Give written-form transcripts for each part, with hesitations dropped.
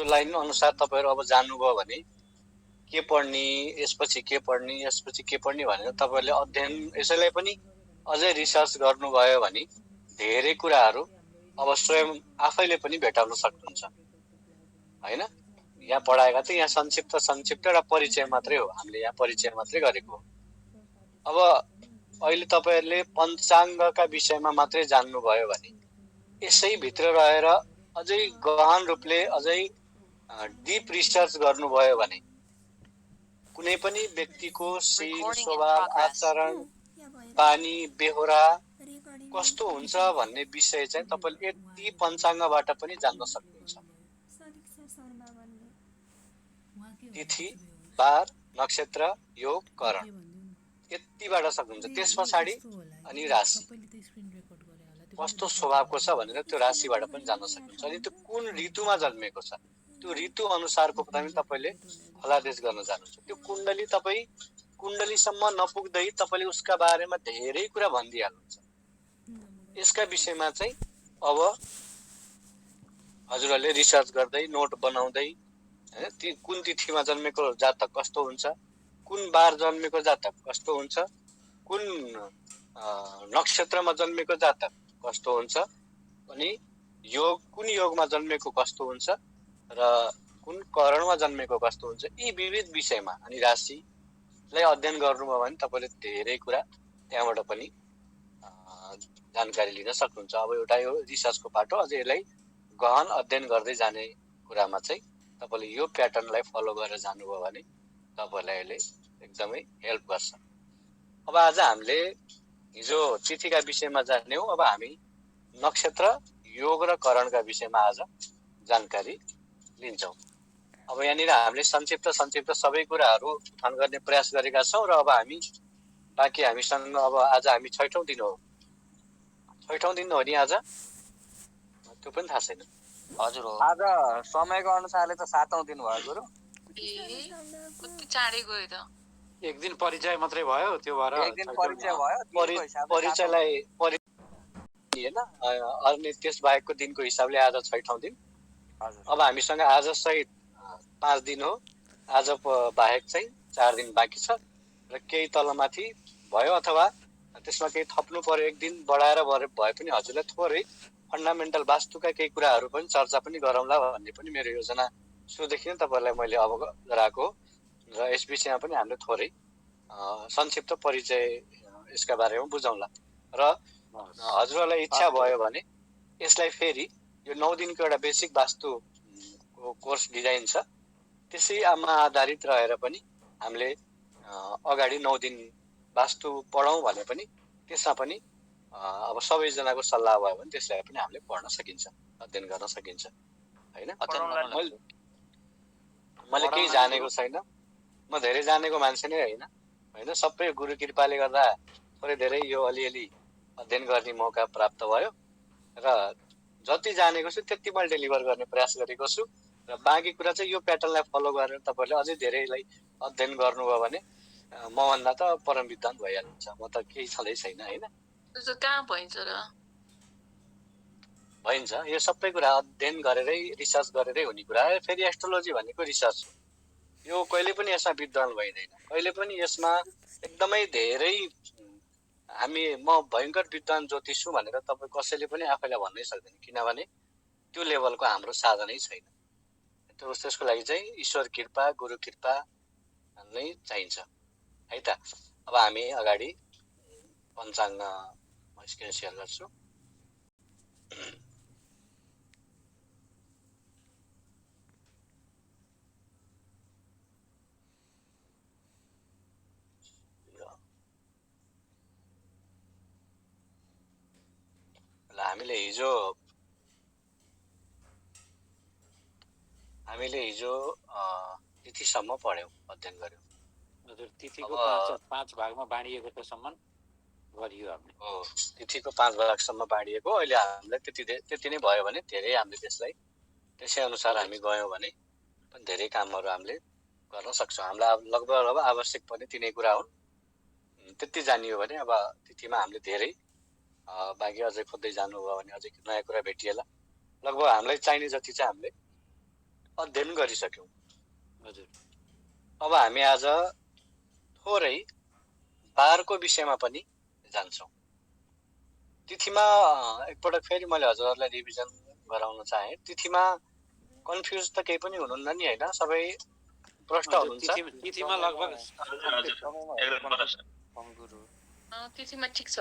Line अनुसार तपाईँहरू अब जान्नुभयो भने के पढ्ने, यसपछि के पढ्ने, यसपछि के पढ्ने भनेर तपाईँहरूले अध्ययन यसैलाई पनि अझै रिसर्च गर्नुभयो भने धेरै कुराहरू अब स्वयं आफैले पनि भेटाउन सक्नुहुन्छ हैन। यहाँ पढाएका चाहिँ यहाँ संक्षिप्त एउटा परिचय मात्रै हो, हामीले यहाँ परिचय मात्रै गरेको हो। अब अहिले तपाईँहरूले पञ्चाङ्गका विषयमा मात्रै जान्नुभयो भने यसै भित्र रहेर अझै गहन रूपले अझै डीप रिसर्च गर्नुभयो भने कुनै पनि व्यक्तिको शील, स्वभाव, आचरण, बानी, बेहोरा कस्तो हुन्छ भन्ने विषय चाहिँ तपाईले यति पञ्चाङ्गबाट पनि जान्न सक्नुहुन्छ। तिथि, बार, नक्षत्र, योग, करण यतिबाट सक्नुहुन्छ। त्यस पछाडि अनि राशि कस्तो स्वभावको छ भनेर त्यो राशिबाट पनि जान्न सक्नुहुन्छ। अनि त्यो कुन ऋतुमा जन्मेको छ त्यो ऋतु अनुसारको पनि तपाईले फलादेश गर्न जानुहुन्छ। त्यो कुण्डली तपाई कुण्डलीसम्म नपुग्दै तपाईले उसका बारेमा धेरै कुरा भनिदिइहाल्नुहुन्छ। यसका विषयमा चाहिँ अब हजुरहरूले रिसर्च गर्दै नोट बनाउँदै हैन कुन तिथिमा जन्मेको जातक कस्तो हुन्छ, कुन बार जन्मेको जातक कस्तो हुन्छ, कुन नक्षत्रमा जन्मेको जातक कस्तो हुन्छ, अनि योग कुन योगमा जन्मेको कस्तो हुन्छ र कुन करणमा जन्मेको कस्तो हुन्छ, यी विविध विषयमा अनि राशिलाई अध्ययन गर्नुभयो भने तपाईले धेरै कुरा त्यहाँबाट पनि जानकारी लिन सक्नुहुन्छ। अब एउटा यो रिसर्चको पाटो, अझै यसलाई गहन अध्ययन गर्दै जाने कुरामा चाहिँ तपाईले यो प्याटर्नलाई फलो गरेर जानुभयो भने तपाईलाई यसले एकदमै हेल्प गर्छ। अब आज हामीले हिजो तिथिका विषयमा जान्यौ, अब हामी नक्षत्र, योग र करणका विषयमा आज जानकारी लिन्छौं। अब यहाँनिर हामीले संक्षिप्त सबै कुराहरू उठान गर्ने प्रयास गरेका छौं र अब हामी बाँकी हामीसँग अब आज हामी छैठौं दिन हो नि आज, त्यो पनि थाहा छैन। हजुर हो, आज समयको अनुसारले त 7औं दिन भयो गुरु। कति चाँडै गयो त। एक दिन परिचय मात्रै भयो, त्यो भएर एक दिन परिचय भयो, परिचयलाई हैन, अनि त्यस बाहेकको दिनको हिसाबले आज छैठौं दिन। अब हामीसँग आज सहित 5 दिन हो, आज बाहेक चाहिँ 4 दिन बाँकी छ र केही तलमाथि भयो अथवा त्यसमा केही थप्नु पर्यो, एक दिन बढाएर भए पनि हजुरलाई थोरै फन्डामेन्टल वास्तुका केही कुराहरू पनि चर्चा पनि गरौँला भन्ने पनि मेरो योजना सुरुदेखि नै तपाईहरुलाई मैले अवगत गराएको र यस विषयमा पनि हामीले थोरै संक्षिप्त परिचय यसका बारेमा बुझौँला र हजुरहरूलाई इच्छा भयो भने यसलाई फेरि यो 9 दिनको एउटा बेसिक वास्तुको कोर्स डिजाइन छ, त्यसैमा आधारित रहेर पनि हामीले अगाडि 9 दिन वास्तु पढौं भने पनि त्यसमा पनि अब सबैजनाको सल्लाह भयो भने त्यसलाई पनि हामीले पढ्न सकिन्छ, अध्ययन गर्न सकिन्छ हैन। मैले केही जानेको छैन, म धेरै जानेको मान्छे नै हैन, सबै गुरु कृपाले गर्दा थोरै धेरै यो अलिअलि अध्ययन गर्ने मौका प्राप्त भयो र जति जानेको छु त्यति मैले डेलिभर गर्ने प्रयास गरेको छु र बाँकी कुरा चाहिँ यो प्याटर्नलाई फलो गरेर तपाईहरुले अझै धेरैलाई अध्ययन गर्नुभयो भने म भन्दा त परम विद्वान भइहाल्नुहुन्छ। म त केही छँदै छैन हैन। त्यो कहाँ भइन्छ र? भइन्छ, यो सबै कुरा अध्ययन गरेरै रिसर्च गरेरै हुने कुरा हो। फेरि एस्ट्रोलोजी भनेको रिसर्च हो, यो कहिले पनि यसमा विद्वान भइदैन, कहिले पनि यसमा एकदमै धेरै म भयंकर विद्वान ज्योतिष छु भनेर तपाई कसैले पनि आफैलाई भन्नै सक्दैन, किनभने त्यो लेभलको हाम्रो साधनै छैन। त्यसको लागि चाहिँ ईश्वर कृपा, गुरु कृपा नै चाहिन्छ है त। अब हामी अगाडि पञ्चाङ्ग स्क्रिन शेयर गर्छु। हामीले हिजो तिथिसम्म पढ्यौं, अध्ययन गर्यौं। हजुर, तिथिको 5 भागमा बाँडिएको त सम्म गरियो हामीले। हो, तिथिको 5 भागसम्म बाँडिएको। अहिले हामीलाई त्यति नै भयो भने धेरै हामीले त्यसै अनुसार हामी गयौं भने पनि धेरै कामहरू हामीले गर्न सक्छौं। हामीलाई लगभग आवश्यक पनि तिनै कुरा हुन्। त्यति जानियो भने अब तिथिमा हामीले धेरै बाँकी अझै खोज्दै जानुभयो भने अझै नयाँ कुरा भेटिएला। लगभग हामीलाई चाहिने जति चाहिँ हामीले अध्ययन गरिसक्यौँ। हजुर अब हामी आज थोरै बारको विषयमा पनि जान्छौँ। तिथिमा एकपटक फेरि मैले हजुरहरूलाई रिभिजन गराउन चाहे। तिथिमा कन्फ्युज त केही पनि हुनुहुन्न नि होइन? सबै प्रष्ट हुनुहुन्छ? तिथिमा लगभग तिथिमा ठिक छ।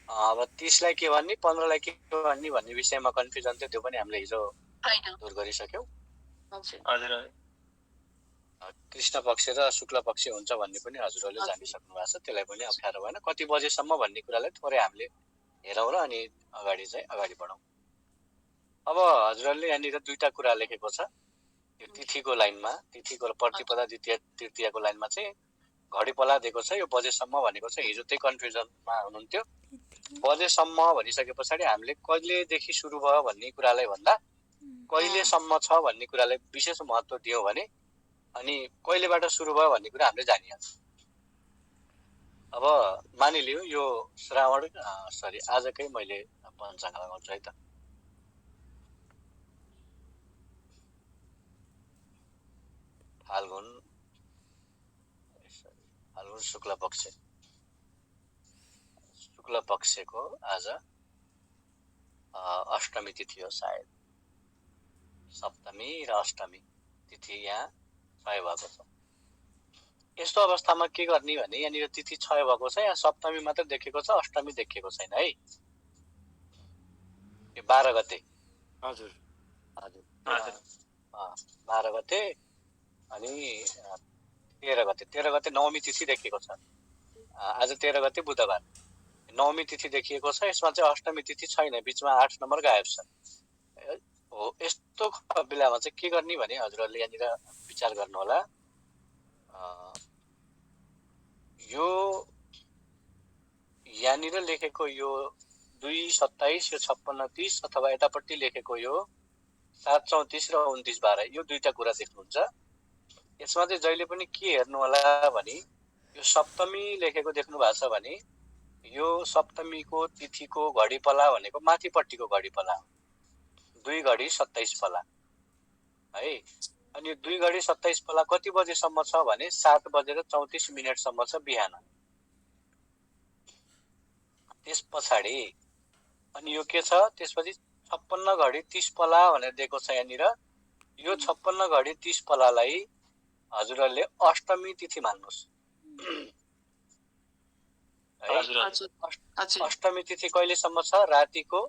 अब 30लाई के भन्ने 15लाई के भन्ने भन्ने विषयमा कन्फ्युजन थियो, त्यो पनि हामीले हिजो दूर गरिसक्यौँ। कृष्ण पक्ष र शुक्ल पक्ष हुन्छ भन्ने पनि हजुरहरूले जानिसक्नु भएको छ, त्यसलाई पनि अप्ठ्यारो भएन। कति बजेसम्म भन्ने कुरालाई थोरै हामीले हेरौँ र अनि अगाडि बढौँ। अब हजुरहरूले यहाँनिर दुईटा कुरा लेखेको छ। यो तिथिको लाइनमा, तिथिको प्रतिपदा द्वितीय तृतीयको लाइनमा चाहिँ घडी पला दिएको छ, यो बजेसम्म भनेको छ। हिजो त्यही कन्फ्युजनमा हुनुहुन्थ्यो। बजेसम्म भनिसके पछाडि हामीले कहिलेदेखि सुरु भयो भन्ने कुरालाई भन्दा कहिलेसम्म छ भन्ने कुरालाई विशेष महत्त्व दियौँ भने अनि कहिलेबाट सुरु भयो भन्ने कुरा हामीले जानिहाल्छौँ। अब मानिलिउँ यो श्रावण आजकै मैले पञ्चाङ्ग लगाउँछु है त। फाल्गुन शुक्ल पक्षको आज अष्टमी तिथि हो सायद। सप्तमी र अष्टमी तिथि यहाँ क्षय भएको छ। यस्तो अवस्थामा के गर्ने भने यहाँनिर तिथि क्षय भएको छ, यहाँ सप्तमी मात्र देखेको छ, अष्टमी देखिएको छैन है। यो 12 गते। हजुर 12 गते अनि 13 गते नवमी तिथि देखिएको छ। आज 13 गते बुधबार नवमी तिथि देखिएको छ। यसमा चाहिँ अष्टमी तिथि छैन, बिचमा 8 नम्बर गायब छ। हो, यस्तो बेलामा चाहिँ के गर्ने भने हजुरहरूले यहाँनिर विचार गर्नु होला। यो यहाँनिर लेखेको यो 2, 27, यो 56, 30 अथवा यतापट्टि लेखेको यो 7, 34 र 29, 12 यो दुईटा कुरा देख्नुहुन्छ। यसमा चाहिँ जहिले पनि के हेर्नु होला भने यो सप्तमी लेखेको देख्नु भएको छ भने यो सप्तमीको तिथिको घडीपला भनेको माथिपट्टिको घडीपला हो। 2 घडी 27 पला है। अनि यो 2 घडी 27 पला कति बजेसम्म छ भने 7 बजेर 34 मिनटसम्म छ बिहान। त्यस पछाडि अनि यो के छ, त्यसपछि 56 घडी 30 पला भनेर दिएको छ यहाँनिर। यो 56 घडी 30 पलालाई हजुरहरूले अष्टमी तिथि मान्नुहोस् है। अष्टमी तिथि कहिलेसम्म छ? रातिको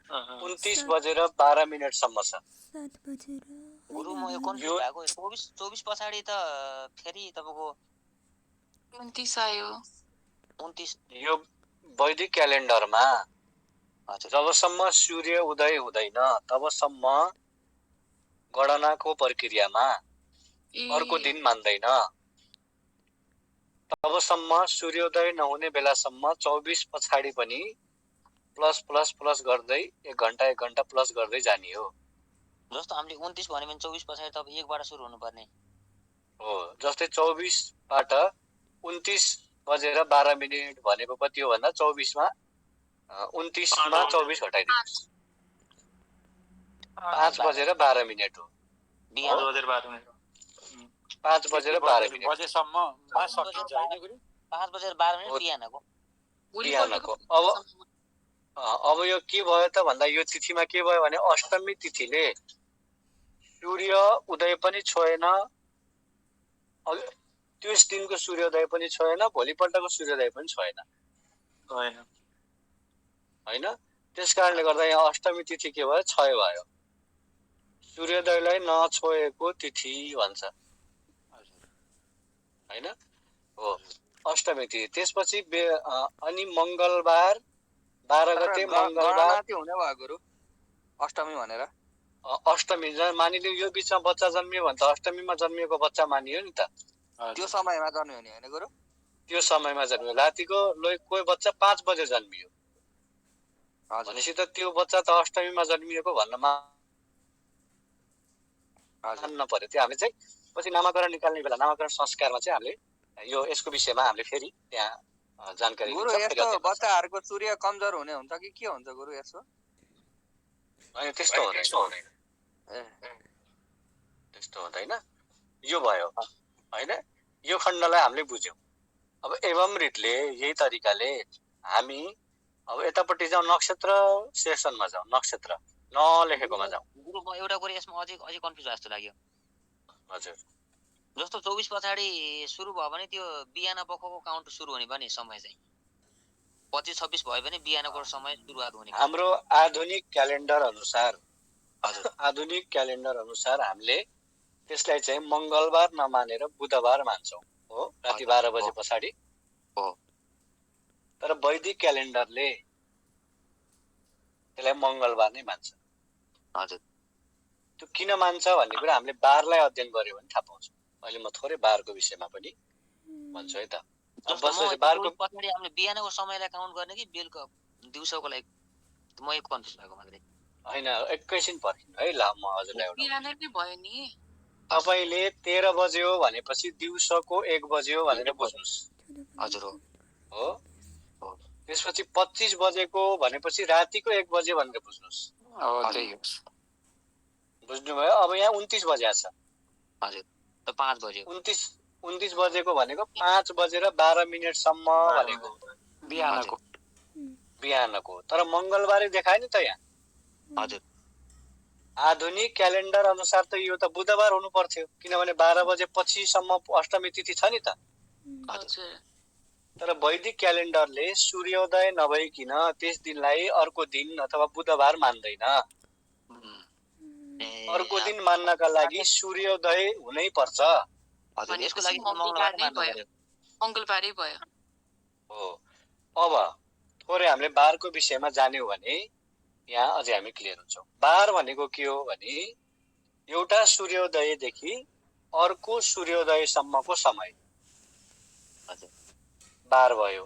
29 बजेर 12 मिनटसम्म छ। गुरु म यो कन्फ्युज भएको 24 पछाडि त फेरि तपाईको 29 आयो। 29 यो वैदिक क्यालेन्डरमा जबसम्म सूर्य उदय हुँदैन तबसम्म गणनाको प्रक्रियामा अर्को दिन मान्दैन। तबसम्म सूर्योदय नहुने बेलासम्म 24 पछाडि पनि प्लस प्लस प्लस गर्दै 1 घण्टा प्लस गर्दै जाने हो। जस्तो हामीले 29 भन्यो भने 24 पछाडि त 1 बाट सुरु हुनुपर्ने हो। जस्तै 24 बाट 29 बजेर 12 मिनेट भनेको कति हो भन्दा 24 मा 29 मा 24 हटाइदिनुहोस्। 5 बजेर 12 मिनेट हो। बिहान 5 बजेर 12 मिनेट बजेसम्म सकिन्छ हैन गुरु? 5 बजेर 12 मिनेट बिहानको। अब यो के भयो त भन्दा यो तिथिमा के भयो भने अष्टमी तिथिले सूर्य उदय पनि छोएन, त्यस दिनको सूर्योदय पनि छोएन, भोलिपल्टको सूर्योदय पनि छोएन हैन। त्यस कारणले गर्दा यहाँ अष्टमी तिथि के भयो? क्षय भयो। सूर्योदयलाई नछोएको तिथि भन्छ हैन हो, अष्टमी तिथि। त्यसपछि अनि मंगलबार 12 गते मंगलबार हुने भयो गुरु अष्टमी भनेर। अष्टमी मानिलिउँ यो बिचमा बच्चा जन्मियो भने त अष्टमीमा जन्मिएको बच्चा मानियो नि त। त्यो समयमा जन्मियो नि हैन गुरु? त्यो समयमा जन्मियो। रातिको कोही बच्चा 5 बजे जन्मियो भनेपछि त त्यो बच्चा त अष्टमीमा जन्मिएको भन्न मान्न पर्यो। त्यो हामीले चाहिँ पछि नामाकरण निकाल्ने बेला नामाकरण संस्कारमा चाहिँ हामीले यो यसको विषयमा हामीले फेरि त्यहाँ जानकारी गुरु यस्तो बच्चाहरुको सूर्य कमजोर हुने हुन्छ कि के हुन्छ गुरु यसो? हैन त्यस्तो हुँदैन। त्यस्तो हुँदैन, यो भयो होइन। यो खण्डलाई हामीले बुझ्यौँ। अब एवं रीतले यही तरिकाले हामी अब यतापट्टि जाउँ, नक्षत्र सेसनमा जाउँ, नक्षत्र नलेखेकोमा जाउँ। गुरु म एउटा कुरा यसमा अझै कन्फ्युज भयो जस्तो लाग्यो। हजुर, जस्तो 24 पछाडि सुरु भयो भने त्यो बिहान पखको काउन्ट सुरु हुने भने समय चाहिँ 25-26 भयो भने बिहानको समय सुरुवात हुने। हाम्रो आधुनिक क्यालेन्डर अनुसार आधुनिक क्यालेन्डर अनुसार हामीले त्यसलाई चाहिँ मङ्गलबार नमानेर बुधबार मान्छौँ हो, राति 12 बजे पछाडि हो। तर वैदिक क्यालेन्डरले त्यसलाई मङ्गलबार नै मान्छ। हजुर, त्यो किन मान्छ भन्ने कुरा हामीले बारलाई अध्ययन गर्यो भने थाहा पाउँछौँ। अहिले म थोरै बारको विषयमा पनि भन्छु है त। बारको पछाडि हामीले बिहानको समयलाई काउन्ट गर्ने कि बेलुका दिउँसोको लागि म एक कन्फ्युज भएको मात्रै। होइन, एकैछिन पर्खिनु है। ल म हजुरलाई एउटा बिहानै नै भयो नि। तपाईँले 13 बजे हो भनेपछि दिउँसोको 1 बजे हो भनेर बुझ्नुहोस्। हजुर, हो। त्यसपछि 25 बजेको भनेपछि रातिको 1 बजे भनेर बुझ्नुहोस्। बुझ्नुभयो? अब यहाँ 29 बजे छ। हजुर, त 5 बजे। 29 बजेको भनेको 5 बजेर 12 मिनेटसम्म भनेको बिहानको। तर मङ्गलबारै देखायो नि त यहाँ। हजुर, आधुनिक क्यालेन्डर अनुसार त यो त बुधबार हुनु पर्थ्यो, किनभने 12 बजे पछिसम्म अष्टमी तिथि छ नि त। हजुर, तर वैदिक क्यालेन्डरले सूर्योदय नभइकन त्यस दिनलाई अर्को दिन अथवा बुधबार मान्दैन। अर्को दिन मान्नका लागि सूर्योदय हुनै पर्छ। हजुर, यसको लागि मङ्गलबारै भयो हो। अब थोरै हामीले बारको विषयमा जान्यौँ भने यहाँ अझै हामी क्लियर हुन्छौँ। बार भनेको के हो भने एउटा सूर्योदयदेखि अर्को सूर्योदयसम्मको समय बार भयो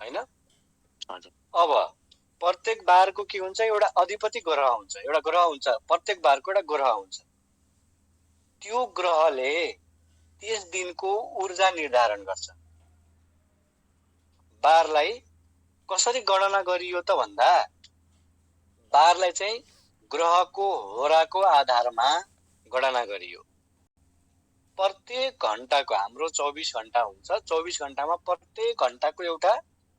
होइन। अब प्रत्येक बारको के हुन्छ, एउटा अधिपति ग्रह हुन्छ, एउटा ग्रह हुन्छ, प्रत्येक बारको एउटा ग्रह हुन्छ। त्यो ग्रहले त्यस दिनको ऊर्जा निर्धारण गर्छ। बारलाई कसरी गणना गरियो त भन्दा बारलाई चाहिँ ग्रहको होराको आधारमा गणना गरियो। प्रत्येक घण्टाको हाम्रो 24 घण्टा हुन्छ, 24 घण्टामा प्रत्येक घण्टाको एउटा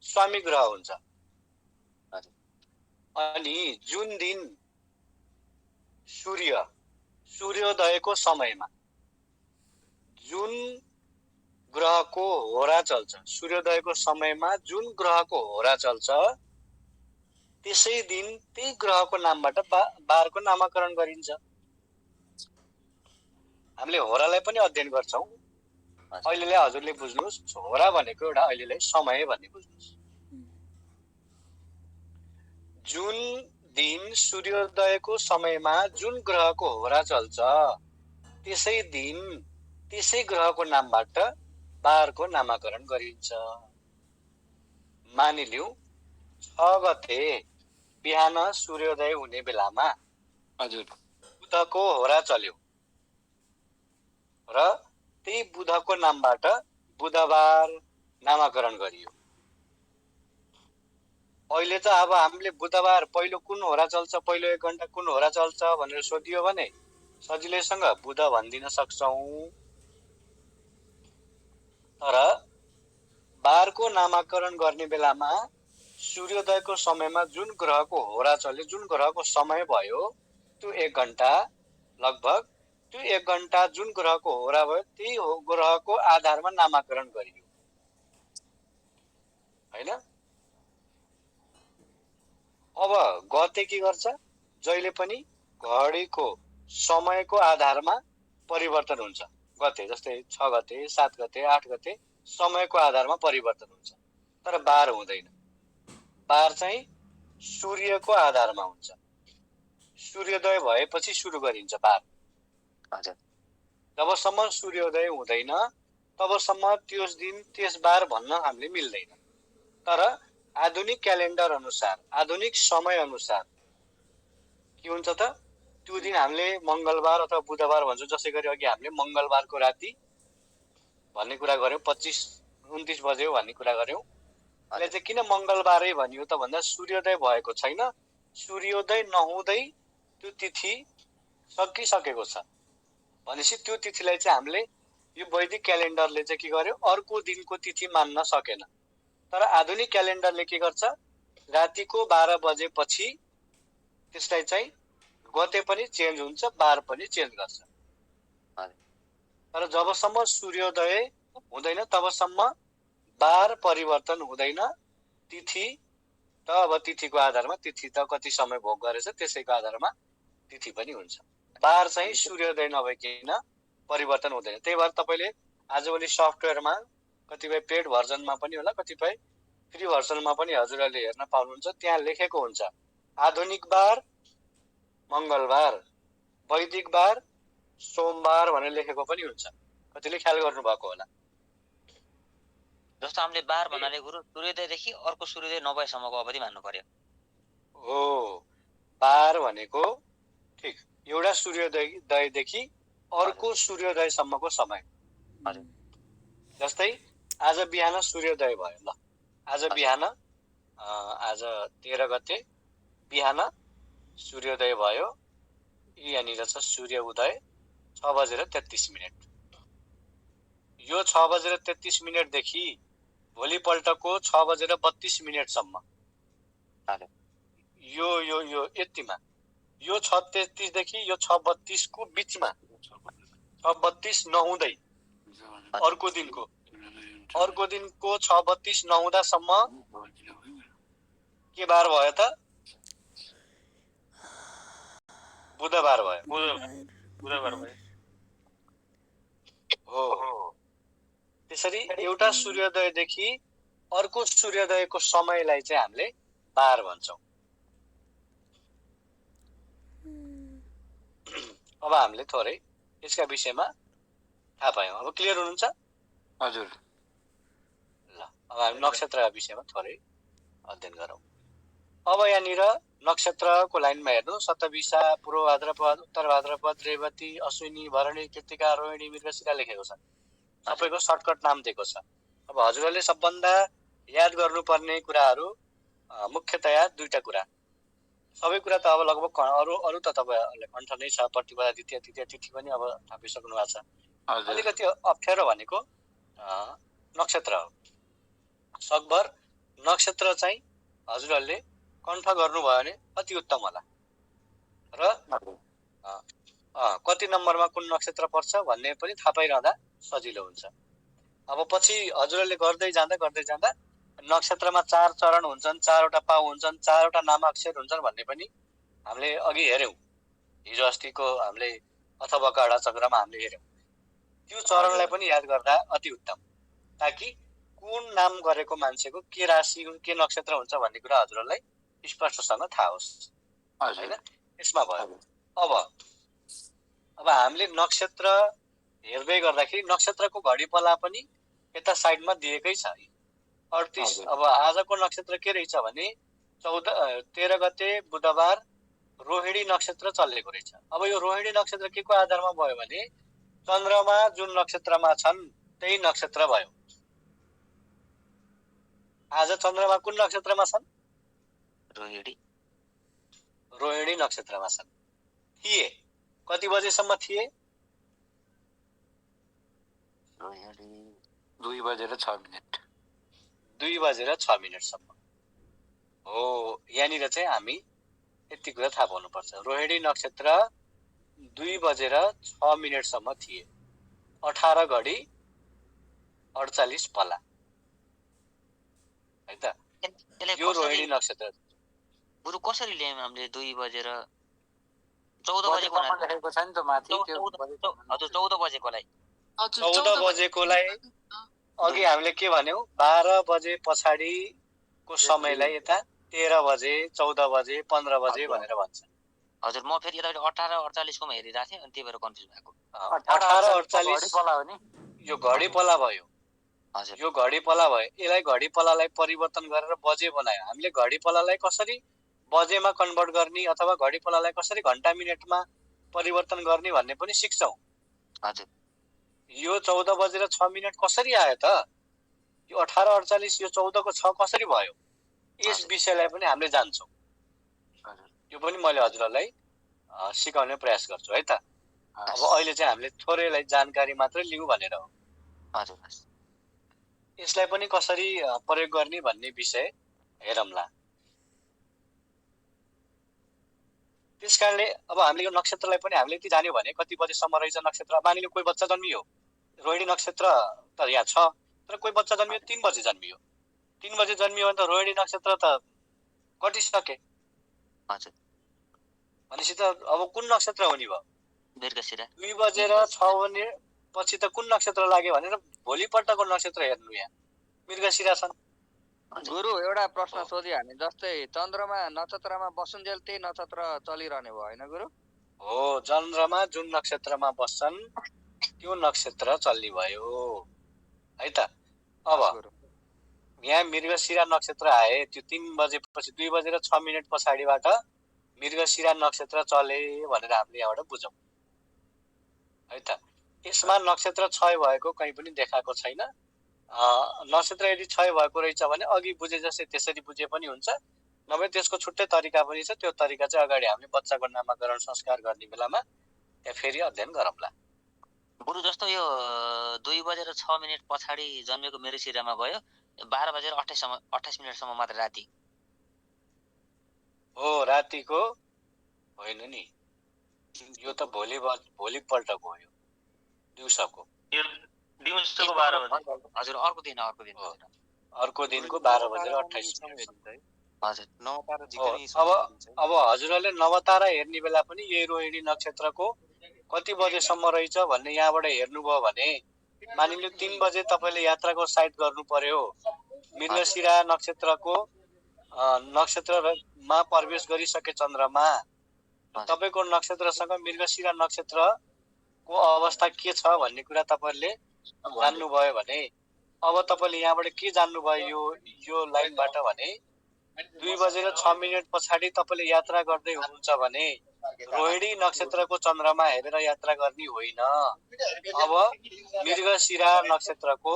स्वामी ग्रह हुन्छ। अनि जुन दिन सूर्योदयको समयमा जुन ग्रहको होरा चल्छ, सूर्योदयको समयमा जुन ग्रहको होरा चल्छ त्यसै दिन त्यही ग्रहको नामबाट बारको नामाकरण गरिन्छ। हामीले होरालाई पनि अध्ययन गर्छौँ। अहिलेलाई हजुरले बुझ्नुहोस्, होरा भनेको एउटा अहिलेलाई समय भन्ने बुझ्नुहोस्। जुन दिन सूर्योदयको समयमा जुन ग्रहको होरा चल्छ त्यसै दिन त्यसै ग्रहको नामबाट बारको नामाकरण गरिन्छ। मानिलिउँ 6 गते बिहान सूर्योदय हुने बेलामा बुधको होरा चल्यो र त्यही बुधको नामबाट बुधबार नामाकरण गरियो। अहिले त अब हामीले बुधबार पहिलो कुन होरा चल्छ, पहिलो 1 घण्टा कुन होरा चल्छ भनेर सोधियो भने सजिलैसँग बुध भनिदिन सक्छौँ। तर बारको नामाकरण गर्ने बेलामा सूर्योदयको समयमा जुन ग्रहको होरा चल्यो, जुन ग्रहको समय भयो, त्यो 1 घण्टा लगभग, त्यो 1 घण्टा जुन ग्रहको होरा भयो त्यही ग्रहको आधारमा नामाकरण गरियो होइन। अब गते के गर्छ, जहिले पनि घडीको समयको आधारमा परिवर्तन हुन्छ। गते जस्तै 6 गते, 7 गते, 8 गते समयको आधारमा परिवर्तन हुन्छ। तर बार हुँदैन। बार चाहिँ सूर्यको आधारमा हुन्छ। सूर्योदय भएपछि सुरु गरिन्छ बार। जबसम्म सूर्योदय हुँदैन तबसम्म त्यस दिन त्यस बार भन्न हामीले मिल्दैन। तर आधुनिक क्यालेन्डर अनुसार, आधुनिक समय अनुसार के हुन्छ त, त्यो दिन हामीले मङ्गलबार अथवा बुधबार भन्छौँ। जसै गरी अघि हामीले मङ्गलबारको राति भन्ने कुरा गर्यौँ, 29 बजे हो भन्ने कुरा गर्यौँ। यसले चाहिँ किन मङ्गलबारै भनियो त भन्दा सूर्योदय भएको छैन। सूर्योदय नहुँदै त्यो तिथि सकिसकेको छ भनेपछि त्यो तिथिलाई चाहिँ हामीले यो वैदिक क्यालेन्डरले चाहिँ के गर्यो अर्को दिनको तिथि मान्न सकेन। तर आधुनिक क्यालेन्डरले के गर्छ रातिको 12 बजेपछि त्यसलाई चाहिँ गते पनि चेन्ज हुन्छ बार पनि चेन्ज गर्छ। तर जबसम्म सूर्योदय हुँदैन तबसम्म बार परिवर्तन हुँदैन। तिथि त अब तिथिको आधारमा तिथि त कति समय भोग गरेछ त्यसैको आधारमा तिथि पनि हुन्छ। बार चाहिँ सूर्योदय नभइकन परिवर्तन हुँदैन। त्यही भएर तपाईँले आजभोलि सफ्टवेयरमा कतिपय पेड भर्जनमा पनि होला कतिपय फ्री भर्जनमा पनि हजुरहरूले हेर्न पाउनुहुन्छ। त्यहाँ लेखेको हुन्छ आधुनिक बार मङ्गलबार, वैदिक बार सोमबार भनेर लेखेको पनि हुन्छ। कतिले ख्याल गर्नुभएको होला। जस्तो हामीले बार भन्नाले गुरु सूर्योदयदेखि अर्को सूर्योदय नभएसम्मको अवधि मान्नु पर्यो। हो, बार भनेको ठिक एउटा सूर्योदयदेखि अर्को सूर्योदयसम्मको समय। जस्तै आज बिहान सूर्योदय भयो ल, आज बिहान आज 13 गते बिहान सूर्योदय भयो। यहाँनिर छ सूर्य उदय 6:33। यो 6:33 देखि भोलिपल्टको 6:32 यो यो यो यतिमा यो 6:33 देखि यो 6:32 को बिचमा 6:32 नहुँदै अर्को दिनको 6:32 नहुँदासम्म के बार भयो त बुधबार भयो। हो, त्यसरी एउटा सूर्योदयदेखि अर्को सूर्योदयको समयलाई चाहिँ हामीले बार भन्छौँ। अब हामीले थोरै यसका विषयमा थाहा पायौँ। अब क्लियर हुनुहुन्छ? हजुर। ल, अब हामी नक्षत्रका विषयमा थोरै अध्ययन गरौँ। अब यहाँनिर नक्षत्रको लाइनमा हेर्नु शतभिषा, पूर्व भाद्रपद, उत्तर भाद्रपद, रेवती, अश्विनी, भरणी, कृत्तिका, रोहिणी, मृगशिरा लेखेको छ। सबैको सर्टकट नाम दिएको छ। अब हजुरहरूले सबभन्दा याद गर्नुपर्ने कुराहरू मुख्यतया दुईटा कुरा। सबै कुरा त अब लगभग अरू त तपाईँहरूले कण्ठ नै छ। प्रतिपदा, द्वितीय, तृतीय तिथि पनि अब थापिसक्नु भएको छ। अलिकति अप्ठ्यारो भनेको नक्षत्र हो। सकभर नक्षत्र चाहिँ हजुरहरूले कण्ठ गर्नुभयो भने अति उत्तम होला। र कति नम्बरमा कुन नक्षत्र पर्छ भन्ने पनि थाहा पाइरहँदा सजिलो हुन्छ। अब पछि हजुरहरूले गर्दै जाँदा नक्षत्रमा 4 चरण हुन्छन्, 4वटा पाउ हुन्छन्, 4वटा नामाक्षर हुन्छन् भन्ने पनि हामीले अघि हेर्यौँ। हिजो अस्तिको हामीले अथवा काडा चक्रमा हामीले हेर्यौँ। त्यो चरणलाई पनि याद गर्दा अति उत्तम, ताकि कुन नाम गरेको मान्छेको के राशि के नक्षत्र हुन्छ भन्ने कुरा हजुरहरूलाई स्पष्टसँग थाहा होस् हैन। यसमा भयो। अब हामीले नक्षत्र हेर्दै गर्दाखेरि नक्षत्रको घडीपला पनि यता साइडमा दिएकै छ। 38 अब आजको नक्षत्र के रहेछ भने 13 गते बुधबार रोहिणी नक्षत्र चलेको रहेछ। अब यो रोहिणी नक्षत्र के को आधारमा भयो भने चन्द्रमा जुन नक्षत्रमा छन् त्यही नक्षत्र भयो। आज चन्द्रमा कुन नक्षत्रमा छन्? रोहिणी नक्षत्रमा छन्। थिए कति बजेसम्म थिए? 2:06। 2:06 हो। यहाँनिर चाहिँ हामी यति कुरा थाहा पाउनुपर्छ। रोहिणी नक्षत्र 2:06 थिए। 18 घडी 48 पला है त। यो रोहिणी नक्षत्र गुरु कसरी ल्यायौँ हामीले 2:14 बजेको लेखेको छ नि त माथि त्यो। हजुर 14 बजेकोलाई 14 बजेकोलाई अघि हामीले के भन्यौँ 12 बजे पछाडिको समयलाई यता 13 बजे 14 बजे 15 बजे भनेर भन्छ। हजुर म फेरि यता 18:48 कोमा हेरिरहेको थिएँ अनि त्यही भएर कन्फ्युज भएको। 18:48 हो नि यो घडी पला भयो। हजुर यो घडी पला भयो। यसलाई घडी पलालाई परिवर्तन गरेर बजे बनायो। हामीले घडी पलालाई कसरी बजेमा कन्भर्ट गर्ने अथवा घडी पलालाई कसरी घण्टा मिनेटमा परिवर्तन गर्ने भन्ने पनि सिक्छौँ। हजुर यो 14:06 कसरी आयो त? यो 18:48 यो 14 को 6 कसरी भयो? यस विषयलाई पनि हामीले जान्छौँ। यो पनि मैले हजुरहरूलाई सिकाउने प्रयास गर्छु है त। अब अहिले चाहिँ हामीले थोरैलाई जानकारी मात्रै लिउँ भनेर हो। हजुर यसलाई पनि कसरी प्रयोग गर्ने भन्ने विषय हेरौँला। त्यसकारणले अब हामीले यो नक्षत्रलाई पनि हामीले यति जान्यो भने कति बजेसम्म रहेछ नक्षत्र। मानिलिउँ कोही बच्चा जन्मियो, रोहिणी नक्षत्र त यहाँ छ, तर कोही बच्चा जन्मियो 3 बजे जन्मियो। 3 बजे जन्मियो भने त रोहिणी नक्षत्र त कटिसके। हजुर भनेपछि त अब कुन नक्षत्र हुने भयो? मृगशिरा। 2 बजेर 6 भने पछि त कुन नक्षत्र लाग्यो भनेर भोलिपल्टको नक्षत्र हेर्नु। यहाँ मृगशिरा छन्। गुरु एउटा प्रश्न सोधि हामी, जस्तै चन्द्रमा नक्षत्रमा बसुन्जेल त्यही नक्षत्र चलिरहने भयो होइन गुरु? हो, चन्द्रमा जुन नक्षत्रमा बस्छन् त्यो नक्षत्र चल्ने भयो है त। अब यहाँ मृगशिरा नक्षत्र आए, त्यो 3 बजेपछि 2 बजेर 6 मिनेट पछाडिबाट मृगशिरा नक्षत्र चले भनेर हामीले यहाँबाट बुझौँ है त। यसमा नक्षत्र क्षय भएको कहीँ पनि देखाएको छैन। नक्षत्र यदि क्षय भएको रहेछ भने अघि बुझे जस्तै त्यसरी बुझे पनि हुन्छ, नभए त्यसको छुट्टै तरिका पनि छ। त्यो तरिका चाहिँ अगाडि हामीले बच्चाको नामाकरण संस्कार गर्ने बेलामा त्यहाँ फेरि अध्ययन गरौँला। गुरु जस्तो यो 2 बजेर 6 मिनेट पछाडि जन्मेको मृगशिरामा भयो, 12 बजेर 28 मिनेटसम्म मात्र राति हो। रातिको होइन नि, यो त भोलिपल्टको हो, यो दिउँसोको। दिउँसोको 12 बजे। हजुर अर्को दिन अर्को दिनको 12 बजेर 28 मिनेट। हजुर अब हजुरहरूले नवतारा हेर्ने बेला पनि यही रोहिणी नक्षत्रको कति बजेसम्म रहेछ भन्ने यहाँबाट हेर्नुभयो भने, मानिलिउँ 3 बजे तपाईँले यात्राको साइड गर्नु पर्यो। मृगशिरा नक्षत्रको नक्षत्रमा प्रवेश गरिसके चन्द्रमा, तपाईँको नक्षत्रसँग मृगशिरा नक्षत्रको अवस्था के छ भन्ने कुरा तपाईँहरूले जान्नुभयो भने, अब तपाईँले यहाँबाट के जान्नुभयो यो लाइनबाट भने, 2 बजेर 6 मिनेट पछाडि तपाईँले यात्रा गर्दै हुनुहुन्छ भने रोहिणी नक्षत्रको चन्द्रमा हेरेर यात्रा गर्ने होइन। अब मृगशिरा नक्षत्रको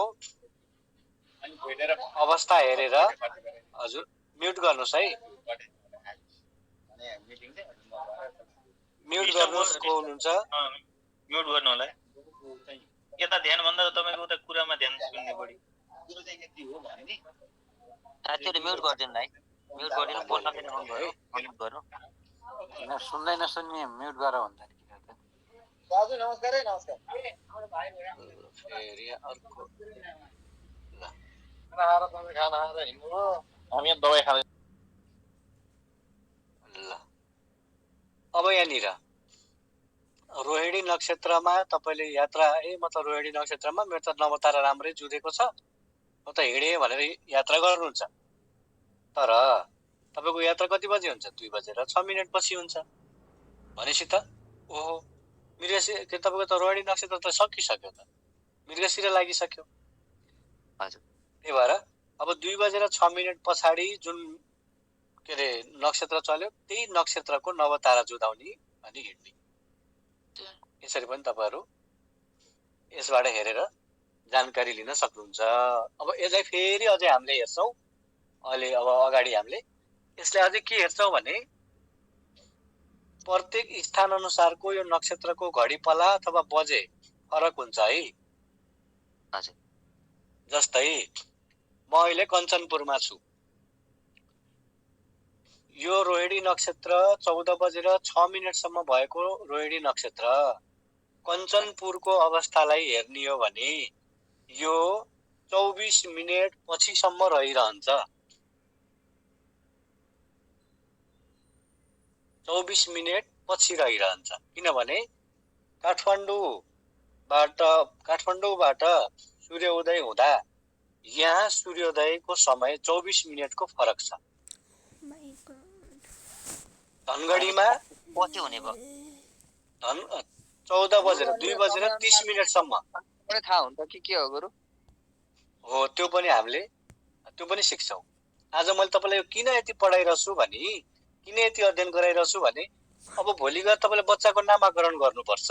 अवस्था हेरेर, हजुर म्युट गर्नुहोस् है, म्युट गर्नुहोस्। को हुनुहुन्छ? म्युट गर्नु होला। यता ध्यान भन्दा तपाईको उता कुरामा ध्यान सुन्ने बढी। साथीहरु म्युट गर्दिनु है, म्युट गर्दिनु, बोल्न पनि अन गर्नु, अन गर्नु। सुन्दै नसुन्ने म्युट गर भन्दा नि के गर्छ? दाजु नमस्कार है। नमस्कार। फेरि अर्को खाना तपाईँ खाना खाएर हिँड्नुभयो, हामी दबाई खाँदै। ल अब यहाँनिर रोहिणी नक्षत्रमा तपाईँले यात्रा, म त रोहिणी नक्षत्रमा मेरो त नवतारा राम्रै जुधेको छ, म त हिँडेँ भनेर यात्रा गर्नुहुन्छ। तर तपाईँको यात्रा कति बजे हुन्छ? 2 बजेर 6 मिनेट पछि हुन्छ। भनेपछि त ओहो, मृगशिरा तपाईँको त रोहिणी नक्षत्र त सकिसक्यो, त मृगशिरा लागिसक्यो। हजुर, त्यही भएर अब 2 बजेर 6 मिनेट पछाडि जुन के अरे नक्षत्र चल्यो, त्यही नक्षत्रको नवतारा जुधाउने अनि हिँड्ने। यसरी पनि तपाईँहरू यसबाट हेरेर जानकारी लिन सक्नुहुन्छ। अब यसलाई फेरि अझै हामीले हेर्छौँ अहिले। अब अगाडि हामीले यसलाई अझै के हेर्छौँ भने, प्रत्येक स्थान अनुसारको यो नक्षत्रको घडीपला अथवा बजे फरक हुन्छ है। हजुर, जस्तै म अहिले कञ्चनपुरमा छु, यो रोहिणी नक्षत्र 14 बजेर 6 मिनेटसम्म भएको रोहिणी नक्षत्र कञ्चनपुरको अवस्थालाई हेर्ने हो भने यो 24 मिनेट पछिसम्म रहिरहन्छ। 24 मिनेट पछि रहिरहन्छ, किनभने काठमाडौँबाट सूर्योदय हुँदा यहाँ सूर्योदयको समय 24 मिनेटको फरक छ। धनगढीमा पछि हुने भयो 14 बजेर 2 बजेर 30 मिनेटसम्म थाहा हुन्छ के हो गुरु? हो, त्यो पनि सिक्छौँ। आज मैले तपाईँलाई किन यति पढाइरहेछु भने, किन यति अध्ययन गराइरहेछु भने, अब भोलि गएर तपाईँले बच्चाको नामाकरण गर्नुपर्छ।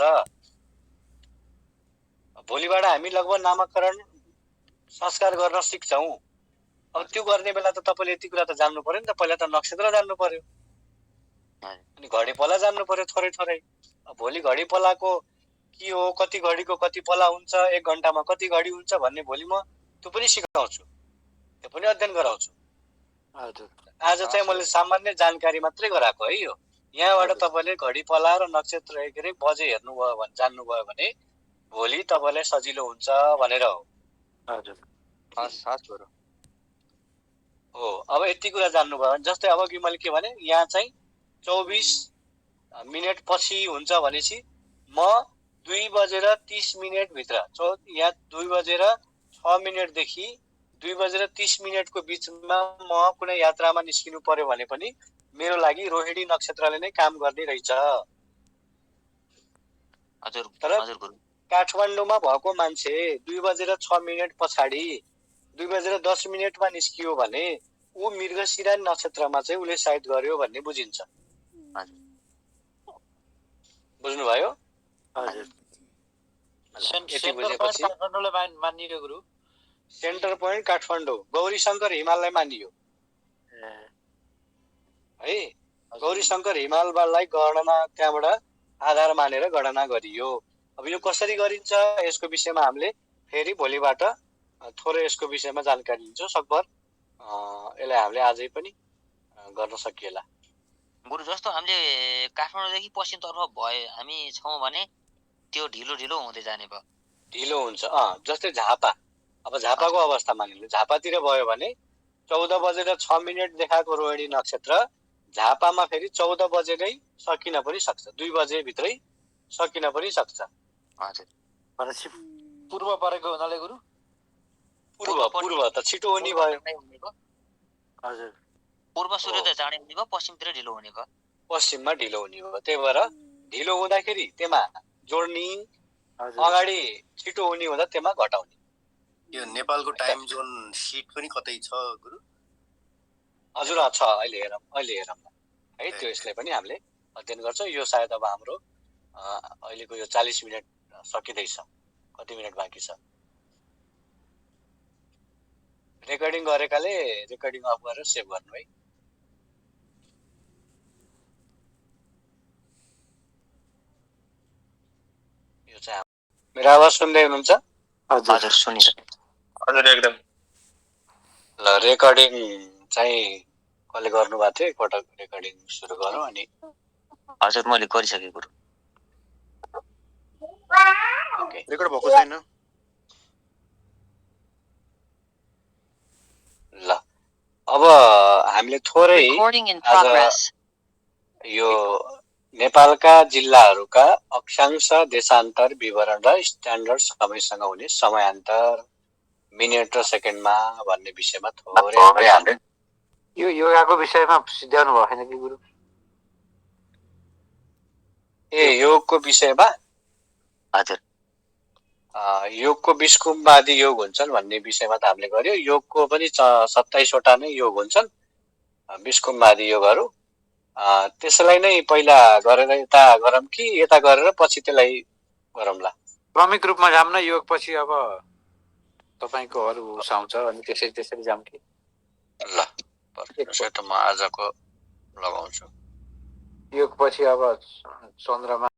भोलिबाट हामी लगभग नामाकरण संस्कार गर्न सिक्छौँ। अब त्यो गर्ने बेला त तपाईँले यति कुरा त जान्नु पर्यो नि त। पहिला त नक्षत्र जान्नु पर्यो। अनि घडी पल्ला जान्नु पर्यो थोरै थोरै। भोलि घडी पल्लाको के हो, कति घडीको कति पल्ला हुन्छ, 1 घन्टामा कति घडी हुन्छ भन्ने भोलि म त्यो पनि सिकाउँछु, त्यो पनि अध्ययन गराउँछु। हजुर आज चाहिँ मैले सामान्य जानकारी मात्रै गराएको है यो। यहाँबाट तपाईँले घडी पल्ला र नक्षत्र के अरे बजे हेर्नुभयो भने जान्नुभयो भने भोलि तपाईँलाई सजिलो हुन्छ भनेर हो। हजुर हस् हस् गुरु। हो, अब यति कुरा जान्नुभयो भने जस्तै अब कि मैले के भने यहाँ चाहिँ 24 मिनेट पछि हुन्छ भनेपछि म 2:30 भित्र यहाँ 2:06 2:30 बिचमा म कुनै यात्रामा निस्किनु पर्यो भने पनि मेरो लागि रोहिणी नक्षत्रले नै काम गर्ने रहेछ। हजुर तर हजुर गुरु। काठमाडौँमा भएको मान्छे 2:06 पछाडि 2:10 निस्कियो भने ऊ मृगशिरा नक्षत्रमा चाहिँ उसले साइड गर्यो भन्ने बुझिन्छ। बुझ्नुभयो? हजुर यति बुझेपछि काठमाडौँलाई मानियो गुरु। सेन्टर पोइन्ट काठमाडौँ गौरीशङ्कर हिमाललाई मानियो है। गौरीशङ्कर हिमाललाई गणना त्यहाँबाट आधार मानेर गणना गरियो। अब यो कसरी गरिन्छ यसको विषयमा हामीले फेरि भोलिबाट थोरै यसको विषयमा जानकारी लिन्छौँ। सकभर यसलाई हामीले आजै पनि गर्न सकिएला। गुरु जस्तो हामीले काठमाडौँदेखि पश्चिमतर्फ हामी छौँ भने त्यो ढिलो ढिलो हुँदै जाने भयो। ढिलो हुन्छ। जस्तै झापा, अब झापाको अवस्था मानिलिनु, झापातिर भयो भने 14:06 देखाएको रोहिणी नक्षत्र झापामा फेरि 14 बजे नै सकिन पनि सक्छ, 2 बजे भित्रै सकिन पनि सक्छ। हजुर भनेपछि पूर्व परेको हुनाले गुरु। पूर्व त छिटो हुने भयो। हजुर पूर्व सूर्योदय चाँडै हुने भयो, पश्चिमतिर ढिलो हुने भयो। पश्चिममा ढिलो हुने भयो। त्यही भएर ढिलो हुँदाखेरि त्यसमा जोड्ने, अगाडि छिटो हुने हुँदा त्यसमा घटाउने। यो नेपालको टाइम जोन सिट पनि कतै छ गुरु? हजुर छ, अहिले हेरौँ है। त्यो यसलाई पनि हामीले अध्ययन गर्छौँ। यो सायद अब हाम्रो अहिलेको यो 40 मिनट सकिँदैछ। कति मिनट बाँकी छ? रेकर्डिङ गरेकाले रेकर्डिङ अफ गरेर सेभ गर्नु है। यो चाहिँ मेरो आवाज सुन्दै हुनुहुन्छ? हजुर सुनिसकेँ। हजुर एकदम। ल रेकर्डिङ चाहिँ कसले गर्नुभएको थियो एकपटक रेकर्डिङ सुरु गरौँ अनि। हजुर मैले गरिसकेँ गुरु। रेकर्ड भएको छैन। ल अब हामीले थोरै आज यो नेपालका जिल्लाहरूका अक्षांश, देशान्तर विवरण र स्ट्यान्डर्ड समयसँग हुने समयान्तर मिनेट र सेकेन्डमा भन्ने विषयमा थोरै हामीले यो योगाको विषयमा सिद्ध्याउनु भयो छैन कि गुरु? योगको विषयमा हजुर योगको 20 कुम्भादि योग हुन्छन् भन्ने विषयमा त हामीले गर्यो। योगको पनि 27 वटा नै योग हुन्छन्, 20 कुम्भादि योगहरू। त्यसलाई नै पहिला गरेर यता गरौँ कि यता गरेर पछि त्यसलाई गरौँला? क्रमिक रूपमा जाऊँ न। योग पछि अब तपाईँको अरू उसाउँछ अनि त्यसरी जाऊँ कि? ल पर्छ त म आजको लगाउँछु। योग पछि अब चन्द्रमा